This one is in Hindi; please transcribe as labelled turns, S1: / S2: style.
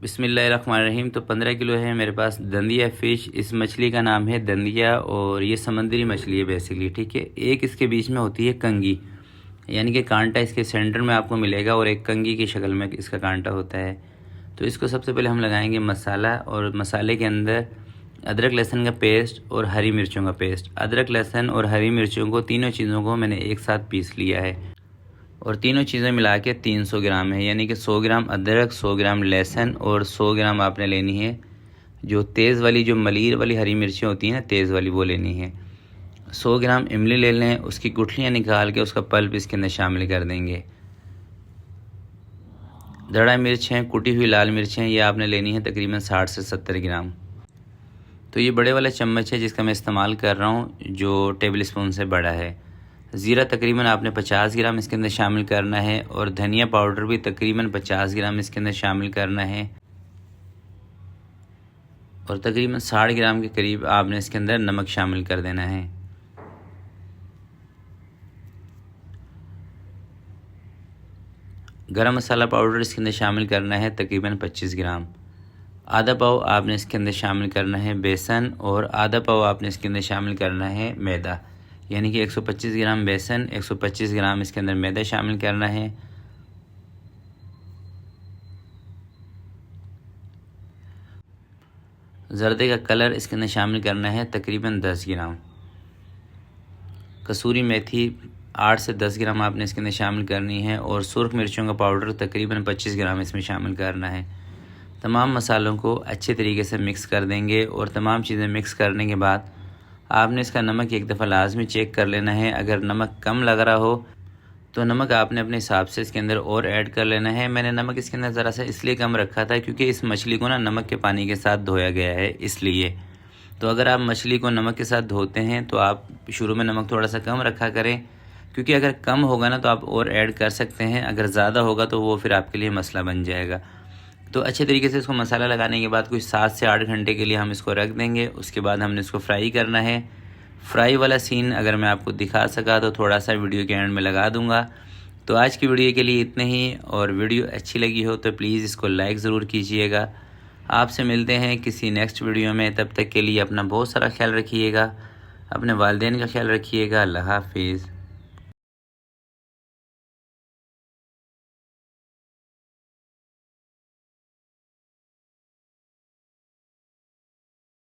S1: बिस्मिल्लाहिर्रहमानिर्रहीम। तो 15 किलो है मेरे पास दंदिया फ़िश। इस मछली का नाम है दंदिया और ये समंदरी मछली है बेसिकली, ठीक है। एक इसके बीच में होती है कंगी, यानी कि कांटा इसके सेंटर में आपको मिलेगा और एक कंगी की शक्ल में इसका कांटा होता है। तो इसको सबसे पहले हम लगाएंगे मसाला, और मसाले के अंदर अदरक लहसुन का पेस्ट और हरी मिर्चों का पेस्ट। अदरक लहसुन और हरी मिर्चों को, तीनों चीज़ों को मैंने एक साथ पीस लिया है और तीनों चीज़ें मिला के 300 ग्राम है, यानी कि 100 ग्राम अदरक, 100 ग्राम लहसुन और 100 ग्राम आपने लेनी है जो तेज़ वाली, जो मलीर वाली हरी मिर्चें होती हैं ना, तेज़ वाली, वो लेनी है। 100 ग्राम इमली ले लें, उसकी गुठलियाँ निकाल के उसका पल्प इसके अंदर शामिल कर देंगे। दड़ा मिर्च हैं, कुटी हुई लाल मिर्चें, ये आपने लेनी है तकरीबन 60 से 70 ग्राम। तो ये बड़े वाला चम्मच है जिसका मैं इस्तेमाल कर रहा हूँ, जो टेबल स्पून से बड़ा है। ज़ीरा तकरीबन आपने 50 ग्राम इसके अंदर शामिल करना है और धनिया पाउडर भी तकरीबन 50 ग्राम इसके अंदर शामिल करना है और तकरीबन 60 ग्राम के करीब आपने इसके अंदर नमक शामिल कर देना है। गरम मसाला पाउडर इसके अंदर शामिल करना है तकरीबन 25 ग्राम। आधा पाव आपने इसके अंदर शामिल करना है बेसन और आधा पाव आपने इसके अंदर शामिल करना है मैदा, यानी कि 125 ग्राम बेसन, 125 ग्राम इसके अंदर मैदा शामिल करना है। जर्दे का कलर इसके अंदर शामिल करना है तकरीबन 10 ग्राम। कसूरी मेथी 8 से 10 ग्राम आपने इसके अंदर शामिल करनी है और सुर्ख मिर्चों का पाउडर तकरीबन 25 ग्राम इसमें शामिल करना है। तमाम मसालों को अच्छे तरीके से मिक्स कर देंगे और तमाम चीज़ें मिक्स करने के बाद आपने इसका नमक एक दफ़ा लाजमी चेक कर लेना है। अगर नमक कम लग रहा हो तो नमक आपने अपने हिसाब से इसके अंदर और ऐड कर लेना है। मैंने नमक इसके अंदर ज़रा सा इसलिए कम रखा था क्योंकि इस मछली को ना नमक के पानी के साथ धोया गया है, इसलिए। तो अगर आप मछली को नमक के साथ धोते हैं तो आप शुरू में नमक थोड़ा सा कम रखा करें, क्योंकि अगर कम होगा ना तो आप और ऐड कर सकते हैं, अगर ज़्यादा होगा तो वो फिर आपके लिए मसला बन जाएगा। तो अच्छे तरीके से इसको मसाला लगाने के बाद कुछ 7 से 8 घंटे के लिए हम इसको रख देंगे। उसके बाद हमने इसको फ्राई करना है। फ्राई वाला सीन अगर मैं आपको दिखा सका तो थोड़ा सा वीडियो के एंड में लगा दूंगा। तो आज की वीडियो के लिए इतने ही, और वीडियो अच्छी लगी हो तो प्लीज़ इसको लाइक ज़रूर कीजिएगा। आपसे मिलते हैं किसी नेक्स्ट वीडियो में, तब तक के लिए अपना बहुत सारा ख्याल रखिएगा, अपने वालिदैन का ख्याल रखिएगा। अल्लाह हाफिज़।